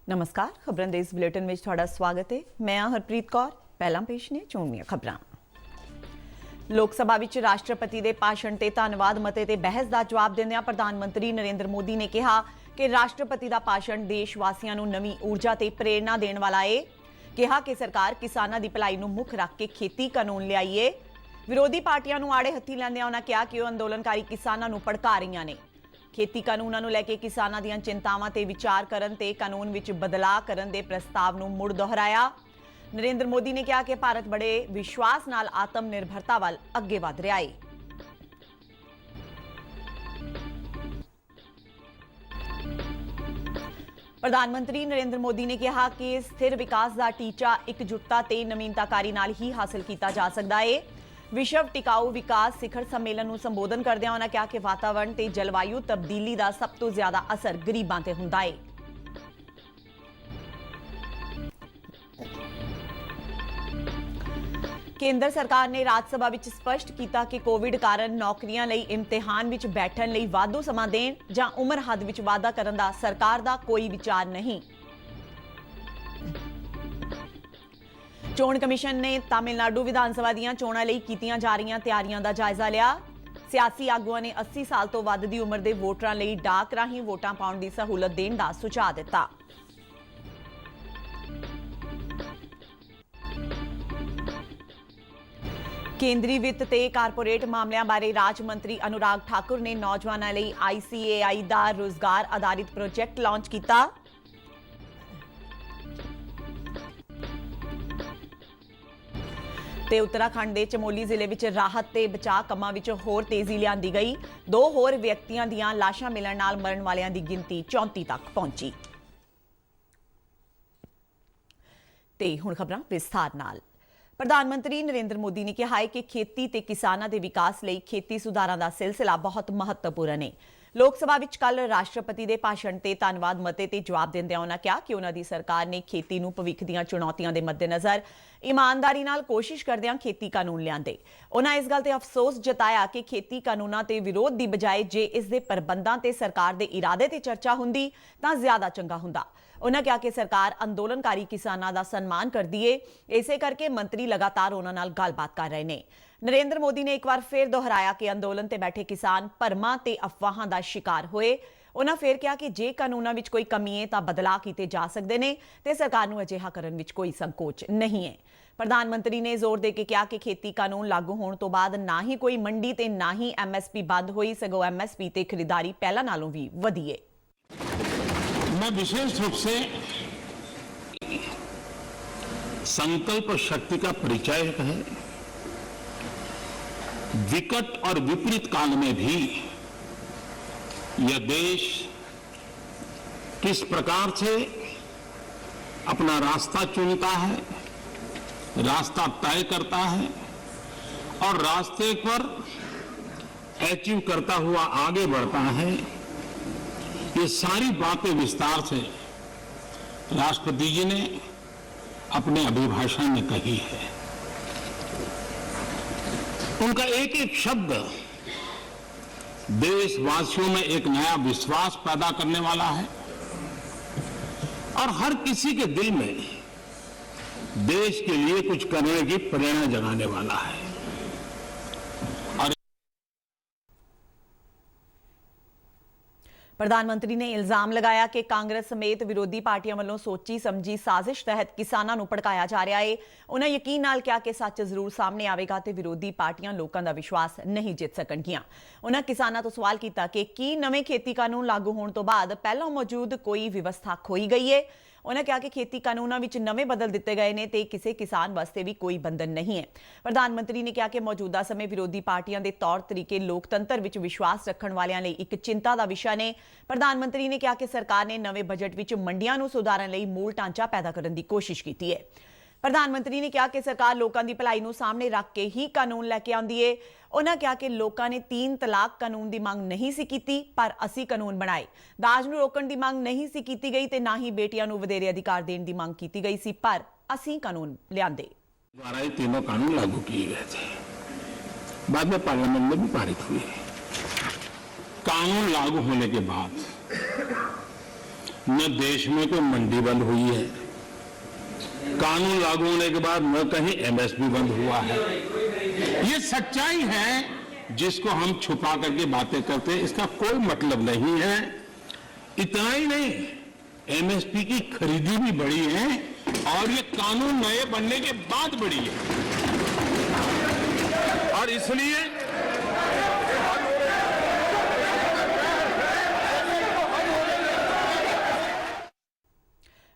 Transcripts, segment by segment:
नमस्कार, खबरां दे इस बुलेटिन में थोड़ा स्वागत है। मैं हरप्रीत कौर। पहला पेश ने चोणवीआं खबरां। लोक सभा विच राष्ट्रपति दे भाषण ते धन्नवाद मते ते बहस दा जवाब दिंदिआं प्रधानमंत्री नरेंद्र मोदी ने कहा कि राष्ट्रपति दा भाषण देश वासियां नूं नवीं ऊर्जा ते प्रेरणा देण वाला है। कहा कि सरकार किसानां दी भलाई नूं मुख रख के खेती कानून लिआई है। विरोधी पार्टियां नूं आड़े हत्थी लैंदिआं उन्हां कहा कि ओह अंदोलनकारी किसानां नूं भड़का रहीआं ने। खेती कानूनां नूं लैके किसानां दीआं चिंतावां ते विचार करन ते कानून विच बदलाव करन दे प्रस्ताव नूं मुड़ दोहराया। नरेंद्र मोदी ने कहा कि भारत बड़े विश्वास नाल आत्म निर्भरता वल अगे वध रहा है। प्रधानमंत्री नरेंद्र मोदी ने कहा कि स्थिर विकास का टीचा एकजुटता ते नवीनताकारी नाल ही हासिल किया जा सकता है। विश्व टिकाऊ विकास शिखर सम्मेलन नूं संबोधन करदिआं उन्हां कहा कि वातावरण ते जलवायु तब्दीली का सब तो ज्यादा असर गरीबां ते हुंदा है। केंद्र सरकार ने राज्यसभा विच स्पष्ट किया कि कोविड कारण नौकरियां लई इम्तिहान विच बैठण लई वाधू समा देण जां उमर हद विच वाधा करन दा सरकार दा कोई विचार नहीं। चोण कमीशन ने तमिलनाडु विधानसभा दीआं चोणां लई कीतीआं जा रहीआं तैयारियां दा जायजा लिया। सियासी आगुआं ने 80 साल तो वध दी उमर दे वोटरां लई डाक राहीं वोटां पाउण दी सहूलत देण दा सुझाव दित्ता। केंद्रीय वित्त ते कारपोरेट मामलिਆਂ बारे राज मंत्री अनुराग ठाकुर ने नौजवानों लई ICAI दा रोजगार आधारित प्रोजेक्ट लॉन्च किया। ते उत्तराखंड के चमोली जिले में राहत ते बचाव कामां विच होर तेजी लिआंदी गई। 2 होर व्यक्तियों दीआं लाशां मिलण नाल मरण वालियां दी गिनती 34 तक पहुंची। ते हुण खबरां विस्तार नाल। प्रधानमंत्री नरेंद्र मोदी ने कहा है कि खेती ते किसानां दे विकास लई खेती सुधारां दा सिलसिला बहुत महत्वपूर्ण है। लोक सभा विच कल राष्ट्रपति दे भाषण ते धन्नवाद मते ते जवाब दिंदिआं उन्हां कहा कि उन्हां दी सरकार ने खेती नूं भविख दीआं चुनौतियां दे मद्देनज़र ईमानदारी नाल कोशिश करदिआं खेती कानून लिआंदे। उन्हां इस गल ते अफसोस जताया कि खेती कानूनां ते विरोध दी बजाए जे इस दे प्रबंधां ते सरकार दे इरादे ते चर्चा हुंदी तां ज्यादा चंगा हुंदा। उन्होंने कहा कि सरकार अंदोलनकारी किसानां दा सम्मान करदी है, इसे करके मंत्री लगातार उन्हां नाल गलबात कर रहे हैं। नरेंद्र मोदी ने एक बार फिर दोहराया कि अंदोलन ते बैठे किसान भरमां ते अफवाहां दा शिकार होए। उन्हां फिर कहा कि जे कानूनां विच कोई कमी है तां बदलाव कीते जा सकदे ने ते सरकार नूं अजिहा करन विच कोई संकोच नहीं है। प्रधानमंत्री ने जोर दे के कहा कि खेती कानून लागू होने तो बाद ना ही कोई मंडी ते ना ही MSP बंद हुई, सगों MSP ते खरीदारी पहला नालों भी वधी है। मैं विशेष रूप से संकल्प शक्ति का परिचायक है। विकट और विपरीत काल में भी यह देश किस प्रकार से अपना रास्ता चुनता है, रास्ता तय करता है और रास्ते पर अचीव करता हुआ आगे बढ़ता है, ये सारी बातें विस्तार से राष्ट्रपति जी ने अपने अभिभाषण में कही है। उनका एक एक शब्द देशवासियों में एक नया विश्वास पैदा करने वाला है और हर किसी के दिल में देश के लिए कुछ करने की प्रेरणा जगाने वाला है। प्रधानमंत्री ने इल्जाम लगाया कि कांग्रेस समेत विरोधी पार्टियां वालों सोची समझी साजिश तहत किसानां नूं भड़काया जा रहा है। उन्हें यकीन नाल कहा कि सच जरूर सामने आवेगा ते विरोधी पार्टियां लोकां दा विश्वास नहीं जित सकणगियां। उन्हें किसानां तो सवाल किया कि की नवे खेती कानून लागू होने तो बाद पहलों मौजूद कोई व्यवस्था खोई गई है। उन्हें कहा कि खेती कानूनों में नवे बदल दिते गए ने ते किसी किसान वास्ते भी कोई बंधन नहीं है। प्रधानमंत्री ने कहा कि मौजूदा समय विरोधी पार्टियां दे तौर तरीके लोकतंत्र विच विश्वास रखण वालियां लई एक चिंता दा विषय ने। प्रधानमंत्री ने कहा कि सरकार ने नवे बजट विच मंडियां नूं सुधारन लई मूल ढांचा पैदा करन दी कोशिश की है। प्रधानमंत्री ने कहा कि सरकार लोकां दी भलाई नूं सामने रख के ही कानून लैके आंदी है। उन्होंने कहा कि लोकां ने 3 तलाक कानून की मांग नहीं सी कीती पर असी कानून बनाए। दाज नूं रोकण की मांग नहीं सी कीती गई ते ना ही बेटियां नूं वधेरे अधिकार देण की मांग की गई सी पर असी कानून लिआंदे। द्वारा ये तीनों कानून लागू किए गए थे, बाद में पार्लियामेंट में भी पारित हुए। कानून लागू होने के बाद न देश में कोई मंडी बंद हुई है, कानून लागू होने के बाद न कहीं एमएसपी बंद हुआ है। ये सच्चाई है जिसको हम छुपा करके बातें करते हैं, इसका कोई मतलब नहीं है। इतना ही नहीं, एमएसपी की खरीदी भी बढ़ी है और ये कानून नए बनने के बाद बढ़ी है। और इसलिए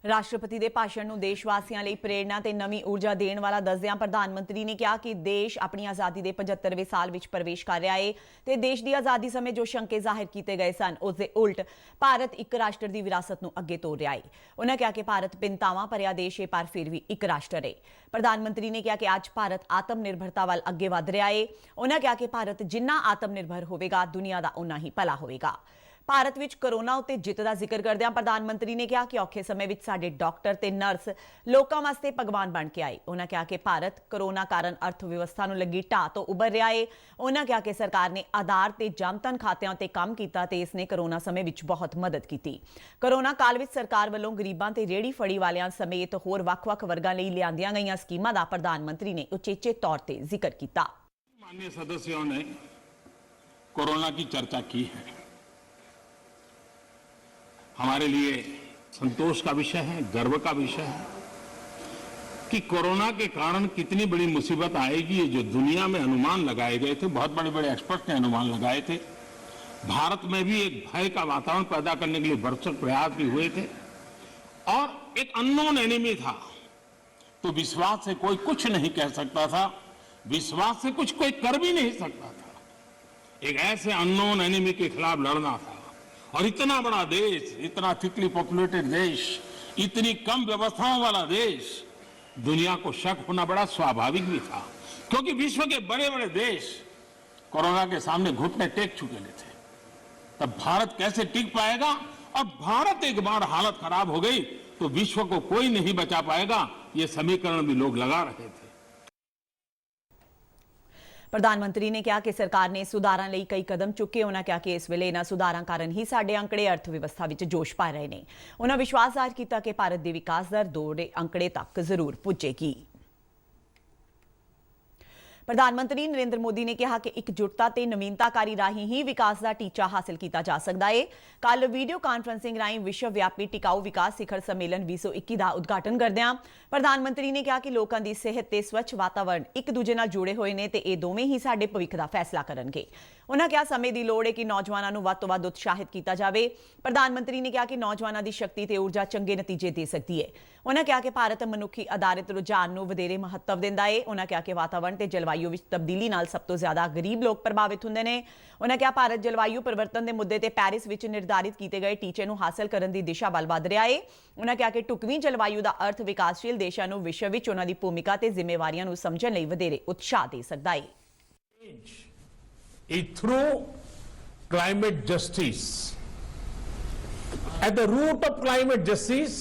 ਰਾਸ਼ਟਰਪਤੀ ਦੇ ਭਾਸ਼ਣ ਨੂੰ ਦੇਸ਼ ਵਾਸੀਆਂ ਲਈ ਪ੍ਰੇਰਣਾ ਤੇ ਨਵੀਂ ਊਰਜਾ ਦੇਣ ਵਾਲਾ ਦੱਸਦਿਆਂ ਪ੍ਰਧਾਨ ਮੰਤਰੀ ਨੇ ਕਿਹਾ ਕਿ ਦੇਸ਼ ਆਪਣੀ ਆਜ਼ਾਦੀ ਦੇ 75ਵੇਂ ਸਾਲ ਵਿੱਚ ਪ੍ਰਵੇਸ਼ ਕਰ ਰਿਹਾ ਹੈ ਤੇ ਦੇਸ਼ ਦੀ ਆਜ਼ਾਦੀ ਸਮੇਂ ਜੋ ਸ਼ੰਕੇ ਜ਼ਾਹਿਰ ਕੀਤੇ ਗਏ ਸਨ ਉਸ ਦੇ ਉਲਟ ਭਾਰਤ ਇੱਕ ਰਾਸ਼ਟਰ ਦੀ ਵਿਰਾਸਤ ਨੂੰ ਅੱਗੇ ਤੋਰ ਰਿਹਾ ਹੈ। ਉਹਨਾਂ ਕਿਹਾ ਕਿ ਭਾਰਤ ਭਿੰਨਤਾਵਾਂ ਭਰਿਆ ਦੇਸ਼ ਹੈ ਪਰ ਫਿਰ ਵੀ ਇੱਕ ਰਾਸ਼ਟਰ ਹੈ। ਪ੍ਰਧਾਨ ਮੰਤਰੀ ਨੇ ਕਿਹਾ ਕਿ ਅੱਜ ਭਾਰਤ ਆਤਮ ਨਿਰਭਰਤਾ ਵੱਲ ਅੱਗੇ ਵਧ ਰਿਹਾ ਹੈ। ਉਹਨਾਂ ਕਿਹਾ ਕਿ ਭਾਰਤ ਜਿੰਨਾ ਆਤਮ ਨਿਰਭਰ ਹੋਵੇਗਾ ਦੁਨੀਆ ਦਾ ਉਨਾ ਹੀ ਭਲਾ ਹੋਵੇਗਾ। ਭਾਰਤ ਵਿੱਚ ਕੋਰੋਨਾ ਉੱਤੇ ਜਿੱਤ ਦਾ ਜ਼ਿਕਰ ਕਰਦਿਆਂ ਪ੍ਰਧਾਨ ਮੰਤਰੀ ਨੇ ਕਿਹਾ ਕਿ ਔਖੇ ਸਮੇਂ ਵਿੱਚ ਸਾਡੇ ਡਾਕਟਰ ਤੇ ਨਰਸ ਲੋਕਾਂ ਵਾਸਤੇ ਭਗਵਾਨ ਬਣ ਕੇ ਆਏ। ਉਹਨਾਂ ਕਿਹਾ ਕਿ ਭਾਰਤ ਕੋਰੋਨਾ ਕਾਰਨ ਅਰਥ ਵਿਵਸਥਾ ਨੂੰ ਲੱਗੀ ਢਾਹ ਤੋਂ ਉੱਭਰ ਰਿਹਾ ਹੈ। ਉਹਨਾਂ ਕਿਹਾ ਕਿ ਸਰਕਾਰ ਨੇ ਆਧਾਰ ਤੇ ਜਨਧਨ ਖਾਤਿਆਂ ਉੱਤੇ ਕੰਮ ਕੀਤਾ ਤੇ ਇਸ ਨੇ ਕੋਰੋਨਾ ਸਮੇਂ ਵਿੱਚ ਬਹੁਤ ਮਦਦ ਕੀਤੀ। ਕੋਰੋਨਾ ਕਾਲ ਵਿੱਚ ਸਰਕਾਰ ਵੱਲੋਂ ਗਰੀਬਾਂ ਤੇ ਰੇਹੜੀ ਫੜੀ ਵਾਲਿਆਂ ਸਮੇਤ ਹੋਰ ਵੱਖ-ਵੱਖ ਵਰਗਾਂ ਲਈ ਲਿਆਂਦੀਆਂ ਗਈਆਂ ਸਕੀਮਾਂ ਦਾ ਪ੍ਰਧਾਨ ਮੰਤਰੀ ਨੇ ਉਚੇਚੇ ਤੌਰ ਤੇ ਜ਼ਿਕਰ ਕੀਤਾ। माननीय सदस्यों ने कोरोना की चर्चा की है। हमारे लिए संतोष का विषय है, गर्व का विषय है कि कोरोना के कारण कितनी बड़ी मुसीबत आएगी। जो दुनिया में अनुमान लगाए गए थे, बहुत बड़े बड़े एक्सपर्ट ने अनुमान लगाए थे, भारत में भी एक भय का वातावरण पैदा करने के लिए भरसक प्रयास भी हुए थे और एक अननोन एनिमी था, तो विश्वास से कोई कुछ नहीं कह सकता था, विश्वास से कुछ कोई कर भी नहीं सकता था। एक ऐसे अननोन एनिमी के खिलाफ लड़ना था और इतना बड़ा देश, इतना थिकली पॉपुलेटेड देश, इतनी कम व्यवस्थाओं वाला देश, दुनिया को शक होना बड़ा स्वाभाविक भी था, क्योंकि विश्व के बड़े बड़े देश कोरोना के सामने घुटने टेक चुके थे। तब भारत कैसे टिक पाएगा? और भारत एक बार हालत खराब हो गई तो विश्व को कोई नहीं बचा पाएगा, ये समीकरण भी लोग लगा रहे थे। ਪ੍ਰਧਾਨ ਮੰਤਰੀ ਨੇ ਕਿਹਾ ਕਿ ਸਰਕਾਰ ਨੇ ਸੁਧਾਰਾਂ ਲਈ ਕਈ ਕਦਮ ਚੁੱਕੇ। ਉਹਨਾਂ ਕਿਹਾ ਕਿ ਇਸ ਵੇਲੇ ਇਹਨਾਂ ਸੁਧਾਰਾਂ ਕਾਰਨ ਹੀ ਸਾਡੇ ਅੰਕੜੇ ਅਰਥ ਵਿਵਸਥਾ ਵਿੱਚ ਜੋਸ਼ ਪਾ ਰਹੇ ਨੇ। ਉਹਨਾਂ ਵਿਸ਼ਵਾਸ ਜ਼ਾਹਿਰ ਕੀਤਾ ਕਿ ਭਾਰਤ ਦੀ ਵਿਕਾਸ ਦਰ 2 ਦੇ ਅੰਕੜੇ ਤੱਕ ਜ਼ਰੂਰ ਪੁੱਜੇਗੀ। ਪ੍ਰਧਾਨ ਮੰਤਰੀ ਨਰਿੰਦਰ ਮੋਦੀ ਨੇ ਕਿਹਾ ਕਿ ਇਕਜੁੱਟਤਾ ਤੇ ਨਵੀਨਤਾਕਾਰੀ ਰਾਹੀਂ ਹੀ ਵਿਕਾਸ ਦਾ ਟੀਚਾ ਹਾਸਲ ਕੀਤਾ ਜਾ ਸਕਦਾ ਹੈ। ਕੱਲ ਵੀਡੀਓ ਕਾਨਫਰੰਸਿੰਗ ਰਾਹੀਂ ਵਿਸ਼ਵ ਵਿਆਪੀ ਟਿਕਾਊ ਵਿਕਾਸ ਸਿਖਰ ਸੰਮੇਲਨ 2021 ਦਾ ਉਦਘਾਟਨ ਕਰਦਿਆਂ ਪ੍ਰਧਾਨ ਮੰਤਰੀ ਨੇ ਕਿਹਾ ਕਿ ਲੋਕਾਂ ਦੀ ਸਿਹਤ ਤੇ ਸਵੱਛ ਵਾਤਾਵਰਣ ਇੱਕ ਦੂਜੇ ਨਾਲ ਜੁੜੇ ਹੋਏ ਨੇ ਤੇ ਇਹ ਦੋਵੇਂ ਹੀ ਸਾਡੇ ਭਵਿੱਖ ਦਾ ਫੈਸਲਾ ਕਰਨਗੇ। ਉਹਨਾਂ ਕਿਹਾ ਸਮੇਂ ਦੀ ਲੋੜ ਹੈ ਕਿ ਨੌਜਵਾਨਾਂ ਨੂੰ ਵੱਧ ਤੋਂ ਵੱਧ ਉਤਸ਼ਾਹਿਤ ਕੀਤਾ ਜਾਵੇ। ਪ੍ਰਧਾਨ ਮੰਤਰੀ ਨੇ ਕਿਹਾ ਕਿ ਨੌਜਵਾਨਾਂ ਦੀ ਸ਼ਕਤੀ ਤੇ ਊਰਜਾ ਚੰਗੇ ਨਤੀਜੇ ਦੇ ਸਕਦੀ ਹੈ। ਉਹਨਾਂ ਕਿਹਾ ਕਿ ਭਾਰਤ ਮਨੁੱਖੀ ਆਧਾਰਿਤ ਰੁਝਾਨ ਨੂੰ ਵਧੇਰੇ ਮਹੱਤਵ ਦਿੰਦਾ ਹੈ। ਉਹਨਾਂ ਕਿਹਾ ਕਿ ਵਾਤਾਵਰਣ ਤੇ ਜਲਵਾਯੂ ਵਿੱਚ ਤਬਦੀਲੀ ਨਾਲ ਸਭ ਤੋਂ ਜ਼ਿਆਦਾ ਗਰੀਬ ਲੋਕ ਪ੍ਰਭਾਵਿਤ ਹੁੰਦੇ ਨੇ। ਉਹਨਾਂ ਕਿਹਾ ਭਾਰਤ ਜਲਵਾਯੂ ਪਰਿਵਰਤਨ ਦੇ ਮੁੱਦੇ ਤੇ ਪੈਰਿਸ ਵਿੱਚ ਨਿਰਧਾਰਿਤ ਕੀਤੇ ਗਏ ਟੀਚੇ ਨੂੰ ਹਾਸਲ ਕਰਨ ਦੀ ਦਿਸ਼ਾ ਵੱਲ ਵਧ ਰਿਹਾ ਹੈ। ਉਹਨਾਂ ਕਿਹਾ ਕਿ ਢੁਕਵੀਂ ਜਲਵਾਯੂ ਦਾ ਅਰਥ ਵਿਕਾਸਸ਼ੀਲ ਦੇਸ਼ਾਂ ਨੂੰ ਵਿਸ਼ਵ ਵਿੱਚ ਉਹਨਾਂ ਦੀ ਭੂਮਿਕਾ ਤੇ ਜ਼ਿੰਮੇਵਾਰੀਆਂ ਨੂੰ ਸਮਝਣ ਲਈ ਵਧੇਰੇ ਉਤਸ਼ਾਹ ਦੇ ਸਕਦਾ ਹੈ। Through climate justice. At the root of climate justice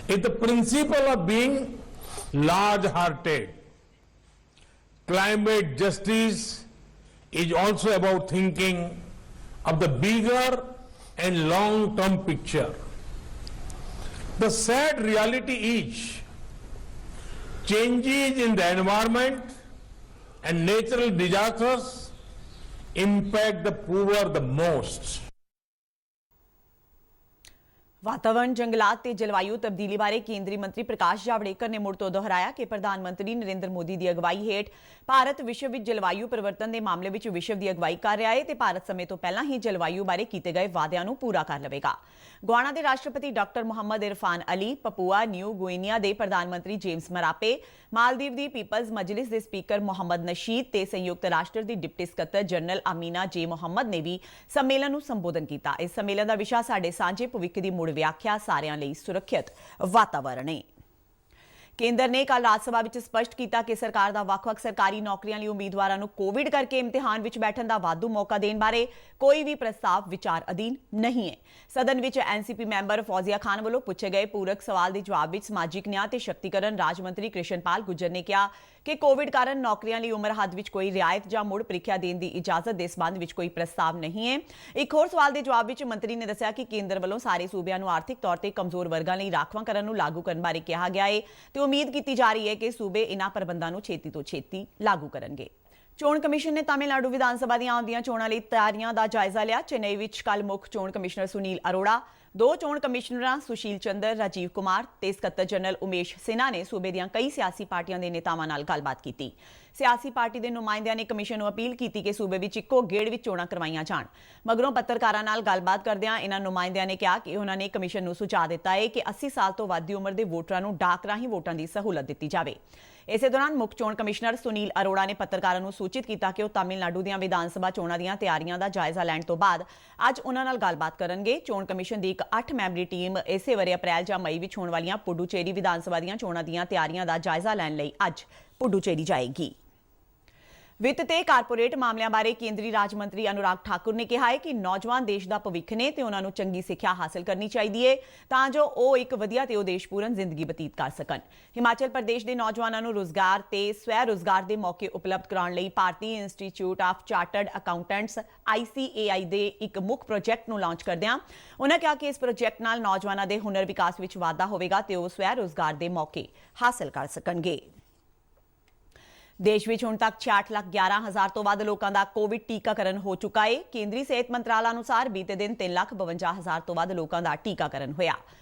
is the principle of being large-hearted. Climate justice is also about thinking of the bigger and long-term picture. The sad reality is changes in the environment and natural disasters impact the poor the most. ਵਾਤਾਵਰਣ ਜੰਗਲਾਤ ਤੇ ਜਲਵਾਯੂ ਤਬਦੀਲੀ ਬਾਰੇ ਕੇਂਦਰੀ ਮੰਤਰੀ ਪ੍ਰਕਾਸ਼ ਜਾਵੜੇਕਰ ਨੇ ਮੁੜ ਤੋਂ ਦੁਹਰਾਇਆ ਕਿ ਪ੍ਰਧਾਨ ਮੰਤਰੀ ਨਰਿੰਦਰ ਮੋਦੀ ਦੀ ਅਗਵਾਈ ਹੇਠ ਭਾਰਤ ਵਿਸ਼ਵ ਵਿੱਚ ਜਲਵਾਯੂ ਪਰਿਵਰਤਨ ਦੇ ਮਾਮਲੇ ਵਿੱਚ ਵਿਸ਼ਵ ਦੀ ਅਗਵਾਈ ਕਰ ਰਿਹਾ ਹੈ ਤੇ ਭਾਰਤ ਸਮੇਂ ਤੋਂ ਪਹਿਲਾਂ ਹੀ ਜਲਵਾਯੂ ਬਾਰੇ ਕੀਤੇ ਗਏ ਵਾਅਦਿਆਂ ਨੂੰ ਪੂਰਾ ਕਰ ਲਵੇਗਾ। ਗੁਆਣਾ ਦੇ ਰਾਸ਼ਟਰਪਤੀ doctor Muhammad Irfan Ali, ਪਪੂਆ new guinea ਦੇ ਪ੍ਰਧਾਨ ਮੰਤਰੀ ਜੇਮਸ ਮਰਾਪੇ, ਮਾਲਦੀਵ ਦੀ ਪੀਪਲਜ਼ ਮਜਲਿਸ ਦੇ ਸਪੀਕਰ ਮੁਹੰਮਦ ਨਸ਼ੀਦ ਤੇ ਸੰਯੁਕਤ ਰਾਸ਼ਟਰ ਦੀ ਡਿਪਟੀ ਸਕੱਤਰ ਜਨਰਲ ਅਮੀਨਾ ਜੇ ਮੁਹੰਮਦ ਨੇ ਵੀ ਸੰਮੇਲਨ ਨੂੰ ਸੰਬੋਧਨ ਕੀਤਾ। ਇਸ ਸੰਮੇਲਨ ਦਾ ਵਿਸ਼ਾ ਸਾਡੇ ਸਾਂਝੇ ਭਵਿੱਖ ਦੀ ਮੁੜ ਵਿਆਖਿਆ, ਸਾਰਿਆਂ ਲਈ ਸੁਰੱਖਿਅਤ ਵਾਤਾਵਰਣ ਹੈ। ਕੇਂਦਰ ਨੇ ਕੱਲ ਰਾਜ ਸਭਾ ਵਿੱਚ ਸਪਸ਼ਟ ਕੀਤਾ ਕਿ ਸਰਕਾਰ ਦਾ ਵੱਖ-ਵੱਖ ਸਰਕਾਰੀ ਨੌਕਰੀਆਂ ਲਈ ਉਮੀਦਵਾਰਾਂ ਨੂੰ ਕੋਵਿਡ ਕਰਕੇ ਇਮਤਿਹਾਨ ਵਿੱਚ ਬੈਠਣ ਦਾ ਵਾਧੂ ਮੌਕਾ ਦੇਣ ਬਾਰੇ ਕੋਈ ਵੀ ਪ੍ਰਸਤਾਵ ਵਿਚਾਰ ਅਧੀਨ ਨਹੀਂ ਹੈ। ਸਦਨ ਵਿੱਚ ਐਨਸੀਪੀ ਮੈਂਬਰ ਫੌਜ਼ੀਆ ਖਾਨ ਵੱਲੋਂ ਪੁੱਛੇ ਗਏ ਪੂਰਕ ਸਵਾਲ ਦੇ ਜਵਾਬ ਵਿੱਚ ਸਮਾਜਿਕ ਨਿਆਂ ਤੇ ਸ਼ਕਤੀਕਰਨ ਰਾਜ ਮੰਤਰੀ ਕ੍ਰਿਸ਼ਨਪਾਲ ਗੁੱਜਰ ਨੇ ਕਿਹਾ ਕਿ ਕੋਵਿਡ ਕਾਰਨ ਨੌਕਰੀਆਂ ਲਈ ਉਮਰ ਹੱਦ ਵਿੱਚ ਕੋਈ ਰਿਆਇਤ ਜਾਂ ਮੁੜ ਪ੍ਰੀਖਿਆ ਦੇਣ ਦੀ ਇਜਾਜ਼ਤ ਦੇ ਸੰਬੰਧ ਵਿੱਚ ਕੋਈ ਪ੍ਰਸਤਾਵ ਨਹੀਂ ਹੈ। ਇੱਕ ਹੋਰ ਸਵਾਲ ਦੇ ਜਵਾਬ ਵਿੱਚ ਮੰਤਰੀ ਨੇ ਦੱਸਿਆ ਕਿ ਕੇਂਦਰ ਵੱਲੋਂ ਸਾਰੇ ਸੂਬਿਆਂ ਨੂੰ ਆਰਥਿਕ ਤੌਰ ਤੇ ਕਮਜ਼ੋਰ ਵਰਗਾਂ ਲਈ ਰਾਖਵਾਂਕਰਨ ਨੂੰ ਲਾਗੂ ਕਰਨ ਬਾਰੇ ਕਿਹਾ ਗਿਆ ਹੈ ਤੇ ਉਮੀਦ ਕੀਤੀ ਜਾ ਰਹੀ ਹੈ ਕਿ ਸੂਬੇ ਇਨ੍ਹਾਂ ਪ੍ਰਬੰਧਾਂ ਨੂੰ ਛੇਤੀ ਤੋਂ ਛੇਤੀ ਲਾਗੂ ਕਰਨਗੇ। ਚੋਣ ਕਮਿਸ਼ਨ ਨੇ ਤਾਮਿਲਨਾਡੂ ਵਿਧਾਨ ਸਭਾ ਦੀਆਂ ਆਉਂਦੀਆਂ ਚੋਣਾਂ ਲਈ ਤਿਆਰੀਆਂ ਦਾ ਜਾਇਜ਼ਾ ਲਿਆ। ਚੇਨਈ ਵਿੱਚ ਕੱਲ ਮੁੱਖ ਚੋਣ ਕਮਿਸ਼ਨਰ ਸੁਨੀਲ ਅਰੋੜਾ, ਦੋ ਚੋਣ ਕਮਿਸ਼ਨਰਾਂ ਸੁਸ਼ੀਲ ਚੰਦਰ, ਰਾਜੀਵ ਕੁਮਾਰ ਤੇ ਸਕੱਤਰ ਜਨਰਲ ਉਮੇਸ਼ ਸਿਨਹਾ ਨੇ ਸੂਬੇ ਦੀਆਂ ਕਈ ਸਿਆਸੀ ਪਾਰਟੀਆਂ ਦੇ ਨੇਤਾਵਾਂ ਨਾਲ ਗੱਲਬਾਤ ਕੀਤੀ। ਸਿਆਸੀ ਪਾਰਟੀ ਦੇ ਨੁਮਾਇੰਦਿਆਂ ਨੇ ਕਮਿਸ਼ਨ ਨੂੰ ਅਪੀਲ ਕੀਤੀ ਕਿ ਸੂਬੇ ਵਿੱਚ ਇੱਕੋ ਗੇੜ ਵਿੱਚ ਚੋਣਾਂ ਕਰਵਾਈਆਂ ਜਾਣ। ਮਗਰੋਂ ਪੱਤਰਕਾਰਾਂ ਨਾਲ ਗੱਲਬਾਤ ਕਰਦਿਆਂ ਇਹਨਾਂ ਨੁਮਾਇੰਦਿਆਂ ਨੇ ਕਿਹਾ ਕਿ ਉਹਨਾਂ ਨੇ ਕਮਿਸ਼ਨ ਨੂੰ ਸੁਝਾਅ ਦਿੱਤਾ ਹੈ ਕਿ 80 ਸਾਲ ਤੋਂ ਵੱਧ ਦੀ ਉਮਰ ਦੇ ਵੋਟਰਾਂ ਨੂੰ ਡਾਕ ਰਾਹੀਂ ਵੋਟਾਂ ਦੀ ਸਹੂਲਤ ਦਿੱਤੀ ਜਾਵੇ। ਇਸੇ ਦੌਰਾਨ ਮੁੱਖ ਚੋਣ ਕਮਿਸ਼ਨਰ ਸੁਨੀਲ ਅਰੋੜਾ ਨੇ ਪੱਤਰਕਾਰਾਂ ਨੂੰ ਸੂਚਿਤ ਕੀਤਾ ਕਿ ਉਹ ਤਾਮਿਲਨਾਡੂ ਦੀਆਂ ਵਿਧਾਨ ਸਭਾ ਚੋਣਾਂ ਦੀਆਂ ਤਿਆਰੀਆਂ ਦਾ ਜਾਇਜ਼ਾ ਲੈਣ ਤੋਂ ਬਾਅਦ ਅੱਜ ਉਹਨਾਂ ਨਾਲ ਗੱਲਬਾਤ ਕਰਨਗੇ। ਚੋਣ ਕਮਿਸ਼ਨ ਦੀ ਇੱਕ 8 ਮੈਂਬਰੀ ਟੀਮ ਇਸੇ ਵਰੇ ਅਪ੍ਰੈਲ ਜਾਂ ਮਈ ਵਿੱਚ ਹੋਣ ਵਾਲੀਆਂ ਪੁਡੂਚੇਰੀ ਵਿਧਾਨ ਸਭਾ ਦੀਆਂ ਚੋਣਾਂ ਦੀਆਂ ਤਿਆਰੀਆਂ ਦਾ ਜਾਇਜ਼ਾ ਲੈਣ ਲਈ ਅੱਜ ਪੁਡੂਚੇਰੀ ਜਾਏਗੀ। ਵਿੱਤ ਤੇ ਕਾਰਪੋਰੇਟ ਮਾਮਲਿਆਂ ਬਾਰੇ ਕੇਂਦਰੀ ਰਾਜ ਮੰਤਰੀ ਅਨੁਰਾਗ ਠਾਕੁਰ ਨੇ ਕਿਹਾ ਹੈ ਕਿ ਨੌਜਵਾਨ ਦੇਸ਼ ਦਾ ਭਵਿੱਖ ਨੇ ਤੇ ਉਹਨਾਂ ਨੂੰ ਚੰਗੀ ਸਿੱਖਿਆ ਹਾਸਲ ਕਰਨੀ ਚਾਹੀਦੀ ਹੈ ਤਾਂ ਜੋ ਉਹ ਇੱਕ ਵਧੀਆ ਤੇ ਉਦੇਸ਼ਪੂਰਨ ਜ਼ਿੰਦਗੀ ਬਤੀਤ ਕਰ ਸਕਣ। ਹਿਮਾਚਲ ਪ੍ਰਦੇਸ਼ ਦੇ ਨੌਜਵਾਨਾਂ ਨੂੰ ਰੁਜ਼ਗਾਰ ਤੇ ਸਵੈ ਰੁਜ਼ਗਾਰ ਦੇ ਮੌਕੇ ਉਪਲਬਧ ਕਰਾਉਣ ਲਈ ਭਾਰਤੀ institute of chartered accountants ICAI ਦੇ ਇੱਕ ਮੁੱਖ ਪ੍ਰੋਜੈਕਟ ਨੂੰ ਲਾਂਚ ਕਰਦਿਆਂ ਉਹਨਾਂ ਕਿਹਾ ਕਿ ਇਸ ਪ੍ਰੋਜੈਕਟ ਨਾਲ ਨੌਜਵਾਨਾਂ ਦੇ ਹੁਨਰ ਵਿਕਾਸ ਵਿੱਚ ਵਾਧਾ ਹੋਵੇਗਾ ਤੇ ਉਹ ਸਵੈ ਰੁਜ਼ਗਾਰ ਦੇ ਮੌਕੇ ਹਾਸਲ ਕਰ ਸਕਣਗੇ। ਦੇਸ਼ ਵਿੱਚ ਹੁਣ ਤੱਕ 66,11,000 ਤੋਂ ਵੱਧ ਲੋਕਾਂ ਦਾ ਕੋਵਿਡ ਟੀਕਾਕਰਨ ਹੋ ਚੁੱਕਾ ਹੈ। ਕੇਂਦਰੀ ਸਿਹਤ ਮੰਤਰਾਲਾ ਅਨੁਸਾਰ ਬੀਤੇ ਦਿਨ 3,52,000 ਤੋਂ ਵੱਧ ਲੋਕਾਂ ਦਾ ਟੀਕਾਕਰਨ ਹੋਇਆ।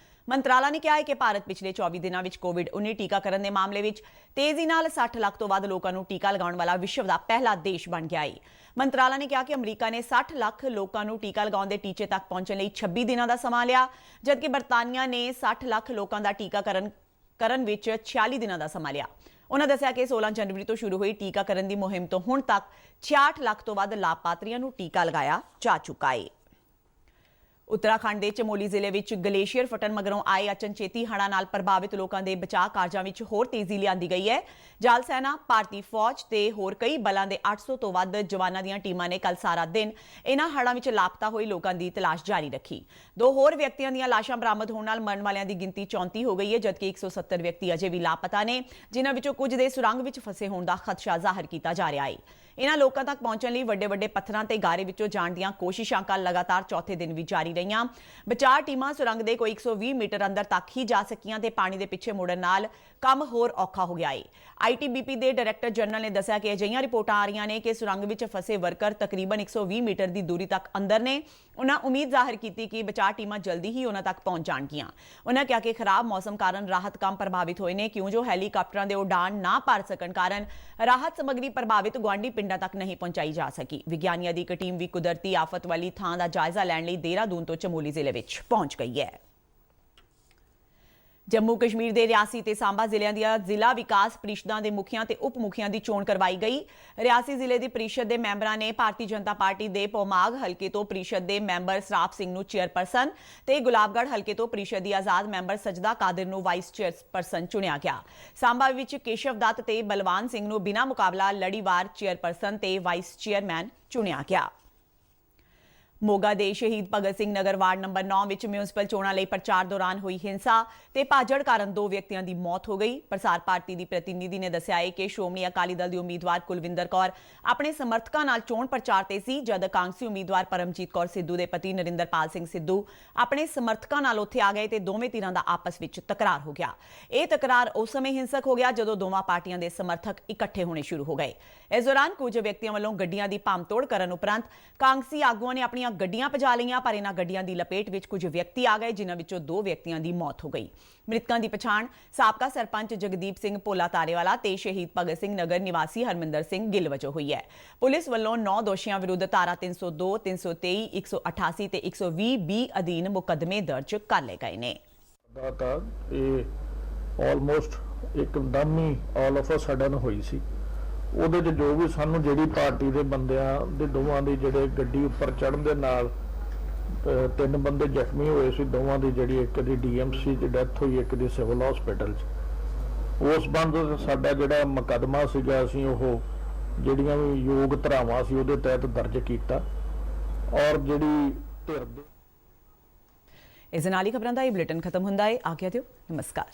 ਮੰਤਰਾਲਾ ਨੇ ਕਿਹਾ ਹੈ ਕਿ ਭਾਰਤ ਪਿਛਲੇ 24 ਦਿਨਾਂ ਵਿੱਚ ਕੋਵਿਡ-19 ਟੀਕਾਕਰਨ ਦੇ ਮਾਮਲੇ ਵਿੱਚ ਤੇਜ਼ੀ ਨਾਲ 60 ਲੱਖ ਤੋਂ ਵੱਧ ਲੋਕਾਂ ਨੂੰ ਟੀਕਾ ਲਗਾਉਣ ਵਾਲਾ ਵਿਸ਼ਵ ਦਾ ਪਹਿਲਾ ਦੇਸ਼ ਬਣ ਗਿਆ ਹੈ। ਮੰਤਰਾਲਾ ਨੇ ਕਿਹਾ ਕਿ ਅਮਰੀਕਾ ਨੇ 60 ਲੱਖ ਲੋਕਾਂ ਨੂੰ ਟੀਕਾ ਲਗਾਉਣ ਦੇ ਟੀਚੇ ਤੱਕ ਪਹੁੰਚਣ ਲਈ 26 ਦਿਨਾਂ ਦਾ ਸਮਾਂ ਲਿਆ, ਜਦਕਿ ਬਰਤਾਨੀਆ ਨੇ 60 ਲੱਖ ਲੋਕਾਂ ਦਾ ਟੀਕਾਕਰਨ ਕਰਨ ਵਿੱਚ 46 ਦਿਨਾਂ ਦਾ ਸਮਾਂ ਲਿਆ। ਉਹਨਾਂ ਦੱਸਿਆ ਕਿ 16 ਜਨਵਰੀ ਤੋਂ ਸ਼ੁਰੂ ਹੋਈ ਟੀਕਾਕਰਨ ਦੀ ਮੁਹਿੰਮ ਤੋਂ ਹੁਣ ਤੱਕ 66 ਲੱਖ ਤੋਂ ਵੱਧ ਲਾਭਪਾਤਰੀਆਂ ਨੂੰ ਟੀਕਾ ਲਗਾਇਆ ਜਾ ਚੁੱਕਾ ਹੈ। ਉੱਤਰਾਖੰਡ ਦੇ ਚਮੋਲੀ ਜ਼ਿਲ੍ਹੇ ਵਿੱਚ ਗਲੇਸ਼ੀਅਰ ਫਟਣ ਮਗਰੋਂ ਆਏ ਅਚਨਚੇਤੀ ਹੜ੍ਹਾਂ ਨਾਲ ਪ੍ਰਭਾਵਿਤ ਲੋਕਾਂ ਦੇ ਬਚਾਅ ਕਾਰਜਾਂ ਵਿੱਚ ਹੋਰ ਤੇਜ਼ੀ ਲਿਆਂਦੀ ਗਈ ਹੈ। ਜਲ ਸੈਨਾ, ਭਾਰਤੀ ਫੌਜ ਤੇ ਹੋਰ ਕਈ ਬਲਾਂ ਦੇ 800 ਤੋਂ ਵੱਧ ਜਵਾਨਾਂ ਦੀਆਂ ਟੀਮਾਂ ਨੇ ਕੱਲ ਸਾਰਾ ਦਿਨ ਇਹਨਾਂ ਹੜ੍ਹਾਂ ਵਿੱਚ ਲਾਪਤਾ ਹੋਏ ਲੋਕਾਂ ਦੀ ਤਲਾਸ਼ ਜਾਰੀ ਰੱਖੀ। ਦੋ ਹੋਰ ਵਿਅਕਤੀਆਂ ਦੀਆਂ ਲਾਸ਼ਾਂ ਬਰਾਮਦ ਹੋਣ ਨਾਲ ਮਰਨ ਵਾਲਿਆਂ ਦੀ ਗਿਣਤੀ 34 ਹੋ ਗਈ ਹੈ, ਜਦਕਿ 170 ਵਿਅਕਤੀ ਅਜੇ ਵੀ ਲਾਪਤਾ ਨੇ, ਜਿਨ੍ਹਾਂ ਵਿੱਚੋਂ ਕੁਝ ਦੇ ਸੁਰੰਗ ਵਿੱਚ ਫਸੇ ਹੋਣ ਦਾ ਖਦਸ਼ਾ ਜ਼ਾਹਰ ਕੀਤਾ ਜਾ ਰਿਹਾ ਹੈ। ਇਹਨਾਂ ਲੋਕਾਂ ਤੱਕ ਪਹੁੰਚਣ ਲਈ ਵੱਡੇ ਪੱਥਰਾਂ ਤੇ ਗਾਰੇ ਵਿੱਚੋਂ ਜਾਣ ਦੀਆਂ ਕੋਸ਼ਿਸ਼ਾਂ ਕੱਲ ਲਗਾਤਾਰ ਚੌਥੇ ਦਿਨ ਵੀ ਜਾਰੀ ਰਹੀਆਂ। ਬਚਾਅ ਟੀਮਾਂ ਸੁਰੰਗ ਦੇ ਕੋਈ 120 ਮੀਟਰ ਅੰਦਰ ਤੱਕ ਹੀ ਜਾ ਸਕੀਆਂ ਤੇ ਪਾਣੀ ਦੇ ਪਿੱਛੇ ਮੁੜਨ ਨਾਲ ਕੰਮ ਹੋਰ ਔਖਾ ਹੋ ਗਿਆ ਹੈ। ITBP ਦੇ ਡਾਇਰੈਕਟਰ ਜਨਰਲ ਨੇ ਦੱਸਿਆ ਕਿ ਅਜਿਹੀਆਂ ਰਿਪੋਰਟਾਂ ਆ ਰਹੀਆਂ ਨੇ ਕਿ ਸੁਰੰਗ ਵਿੱਚ ਫਸੇ ਵਰਕਰ ਤਕਰੀਬਨ 120 ਮੀਟਰ ਦੀ ਦੂਰੀ ਤੱਕ ਅੰਦਰ ਨੇ। ਉਹਨਾਂ ਉਮੀਦ ਜ਼ਾਹਰ ਕੀਤੀ ਕਿ ਬਚਾਅ ਟੀਮਾਂ ਜਲਦੀ ਹੀ ਉਹਨਾਂ ਤੱਕ ਪਹੁੰਚ ਜਾਣਗੀਆਂ। ਉਹਨਾਂ ਕਿਹਾ ਕਿ ਖਰਾਬ ਮੌਸਮ ਕਾਰਨ ਰਾਹਤ ਕੰਮ ਪ੍ਰਭਾਵਿਤ ਹੋਏ ਨੇ, ਕਿਉਂ ਜੋ ਹੈਲੀਕਾਪਟਰਾਂ ਦੇ ਉਡਾਨ ਨਾ ਭਰ ਸਕਣ ਕਾਰਨ ਰਾਹਤ ਸਮੱਗਰੀ ਪ੍ਰਭਾਵਿਤ ਗੁਆਂਢੀ ਪਿੰਡਾਂ ਤੱਕ ਨਹੀਂ ਪਹੁੰਚਾਈ ਜਾ ਸਕੀ। ਵਿਗਿਆਨੀਆਂ ਦੀ ਇੱਕ ਟੀਮ ਵੀ ਕੁਦਰਤੀ ਆਫਤ ਵਾਲੀ ਥਾਂ ਦਾ ਜਾਇਜ਼ਾ ਲੈਣ ਲਈ ਦੇਹਰਾਦੂਨ ਤੋਂ ਚਮੋਲੀ ਜ਼ਿਲ੍ਹੇ ਵਿੱਚ ਪਹੁੰਚ ਗਈ ਹੈ। ਜੰਮੂ ਕਸ਼ਮੀਰ ਦੇ ਰਿਆਸੀ ਤੇ ਸਾਂਬਾ ਜ਼ਿਲ੍ਹਿਆਂ ਦੀਆਂ ਜ਼ਿਲ੍ਹਾ ਵਿਕਾਸ ਪ੍ਰੀਸ਼ਦਾਂ ਦੇ ਮੁਖੀਆਂ ਤੇ ਉਪ ਮੁਖੀਆਂ ਦੀ ਚੋਣ ਕਰਵਾਈ ਗਈ। ਰਿਆਸੀ ਜ਼ਿਲ੍ਹੇ ਦੀ ਪ੍ਰੀਸ਼ਦ ਦੇ ਮੈਂਬਰਾਂ ਨੇ ਭਾਰਤੀ ਜਨਤਾ ਪਾਰਟੀ ਦੇ ਪੋਮਾਗ ਹਲਕੇ ਤੋਂ ਪ੍ਰੀਸ਼ਦ ਦੇ ਮੈਂਬਰ ਸਰਾਪ ਸਿੰਘ ਨੂੰ ਚੇਅਰਪਰਸਨ ਤੇ ਗੁਲਾਬਗੜ੍ਹ ਹਲਕੇ ਤੋਂ ਪ੍ਰੀਸ਼ਦ ਦੀ ਆਜ਼ਾਦ ਮੈਂਬਰ ਸਜਦਾ ਕਾਦਰ ਨੂੰ ਵਾਈਸ ਚੇਅਰਪਰਸਨ ਚੁਣਿਆ ਗਿਆ। ਸਾਂਬਾ ਵਿੱਚ ਕੇਸ਼ਵ ਦੱਤ ਤੇ ਬਲਵਾਨ ਸਿੰਘ ਨੂੰ ਬਿਨਾਂ ਮੁਕਾਬਲਾ ਲੜੀਵਾਰ ਚੇਅਰਪਰਸਨ ਤੇ ਵਾਈਸ ਚੇਅਰਮੈਨ ਚੁਣਿਆ ਗਿਆ। ਮੋਗਾ ਦੇ ਸ਼ਹੀਦ ਭਗਤ ਸਿੰਘ ਨਗਰ ਵਾਰਡ ਨੰਬਰ 9 ਵਿੱਚ ਮਿਊਨਿਸਪਲ ਚੋਣਾਂ ਲਈ ਪ੍ਰਚਾਰ ਦੌਰਾਨ ਹੋਈ ਹਿੰਸਾ ਤੇ ਭਾਜੜ ਕਾਰਨ 2 ਵਿਅਕਤੀਆਂ ਦੀ ਮੌਤ ਹੋ ਗਈ। ਪ੍ਰਸਾਰ ਭਾਰਤੀ ਦੀ ਪ੍ਰਤੀਨਿਧੀ ਨੇ ਦੱਸਿਆ ਹੈ ਕਿ ਸ਼੍ਰੋਮਣੀ ਅਕਾਲੀ ਦਲ ਦੀ ਉਮੀਦਵਾਰ ਕੁਲਵਿੰਦਰ ਕੌਰ ਆਪਣੇ ਸਮਰਥਕਾਂ ਨਾਲ ਚੋਣ ਪ੍ਰਚਾਰ ਤੇ ਸੀ, ਜਦ ਕਾਂਗਰਸੀ ਉਮੀਦਵਾਰ ਪਰਮਜੀਤ ਕੌਰ ਸਿੱਧੂ ਦੇ ਪਤੀ ਨਰਿੰਦਰਪਾਲ ਸਿੰਘ ਸਿੱਧੂ ਆਪਣੇ ਸਮਰਥਕਾਂ ਨਾਲ ਉੱਥੇ ਆ ਗਏ ਤੇ ਦੋਵੇਂ ਧਿਰਾਂ ਦਾ ਆਪਸ ਵਿੱਚ ਤਕਰਾਰ ਹੋ ਗਿਆ। ਇਹ ਤਕਰਾਰ ਉਸ ਸਮੇਂ ਹਿੰਸਕ ਹੋ ਗਿਆ ਜਦੋਂ ਦੋਵਾਂ ਪਾਰਟੀਆਂ ਦੇ ਸਮਰਥਕ ਇਕੱਠੇ ਹੋਣੇ ਸ਼ੁਰੂ ਹੋ ਗਏ। ਇਸ ਦੌਰਾਨ ਕੁਝ ਵਿਅਕਤੀਆਂ ਵੱਲੋਂ ਗੱਡੀਆਂ ਦੀ ਭੰਨਤੋੜ ਕਰਨ ਉਪਰੰਤ ਕਾਂਗਰਸੀ ਆਗੂਆਂ ਨੇ ਆਪਣੀਆਂ ਗੱਡੀਆਂ ਭਜਾ ਲਈਆਂ, ਪਰ ਇਹਨਾਂ ਗੱਡੀਆਂ ਦੀ ਲਪੇਟ ਵਿੱਚ ਕੁਝ ਵਿਅਕਤੀ ਆ ਗਏ, ਜਿਨ੍ਹਾਂ ਵਿੱਚੋਂ 2 ਵਿਅਕਤੀਆਂ ਦੀ ਮੌਤ ਹੋ ਗਈ। ਮ੍ਰਿਤਕਾਂ ਦੀ ਪਛਾਣ ਸਾਬਕਾ ਸਰਪੰਚ ਜਗਦੀਪ ਸਿੰਘ ਭੋਲਾ ਤਾਰੇਵਾਲਾ ਤੇ ਸ਼ਹੀਦ ਭਗਤ ਸਿੰਘ ਨਗਰ ਨਿਵਾਸੀ ਹਰਮਿੰਦਰ ਸਿੰਘ ਗਿੱਲ ਵਜੋਂ ਹੋਈ ਹੈ। ਪੁਲਿਸ ਵੱਲੋਂ 9 ਦੋਸ਼ੀਆਂ ਵਿਰੁੱਧ ਧਾਰਾ 302, 323, 188 ਤੇ 120B ਅਧੀਨ ਮੁਕੱਦਮੇ ਦਰਜ ਕਰ ਲਏ ਗਏ ਨੇ। ਇਹ ਆਲਮੋਸਟ ਇੱਕਦਮ ਹੀ ਆਲ ਆਫ ਅ ਸਡਨ ਹੋਈ ਸੀ। ਉਹਦੇ 'ਚ ਜੋ ਵੀ ਸਾਨੂੰ ਜਿਹੜੀ ਪਾਰਟੀ ਦੇ ਬੰਦਿਆਂ ਦੇ ਦੋਵਾਂ ਦੇ ਜਿਹੜੇ ਗੱਡੀ ਉੱਪਰ ਚੜ੍ਹਨ ਦੇ ਨਾਲ 3 ਬੰਦੇ ਜ਼ਖਮੀ ਹੋਏ ਸੀ, ਦੋਵਾਂ ਦੀ ਜਿਹੜੀ ਇੱਕ ਦੀ DMC 'ਚ ਡੈਥ ਹੋਈ, ਇੱਕ ਦੀ ਸਿਵਲ ਹਸਪੀਟਲ 'ਚ। ਉਸ ਸੰਬੰਧ ਸਾਡਾ ਜਿਹੜਾ ਮੁਕੱਦਮਾ ਸੀਗਾ ਅਸੀਂ ਉਹ ਜਿਹੜੀਆਂ ਵੀ ਯੋਗ ਧਾਰਾਵਾਂ ਸੀ ਉਹਦੇ ਤਹਿਤ ਦਰਜ ਕੀਤਾ ਔਰ ਜਿਹੜੀ ਧਿਰ ਦੇ ਇਸ ਦੇ ਨਾਲ ਹੀ ਖਬਰਾਂ ਦਾ ਇਹ ਬੁਲੇਟਿਨ ਖਤਮ ਹੁੰਦਾ ਹੈ। ਆਗਿਆ ਦਿਓ, ਨਮਸਕਾਰ।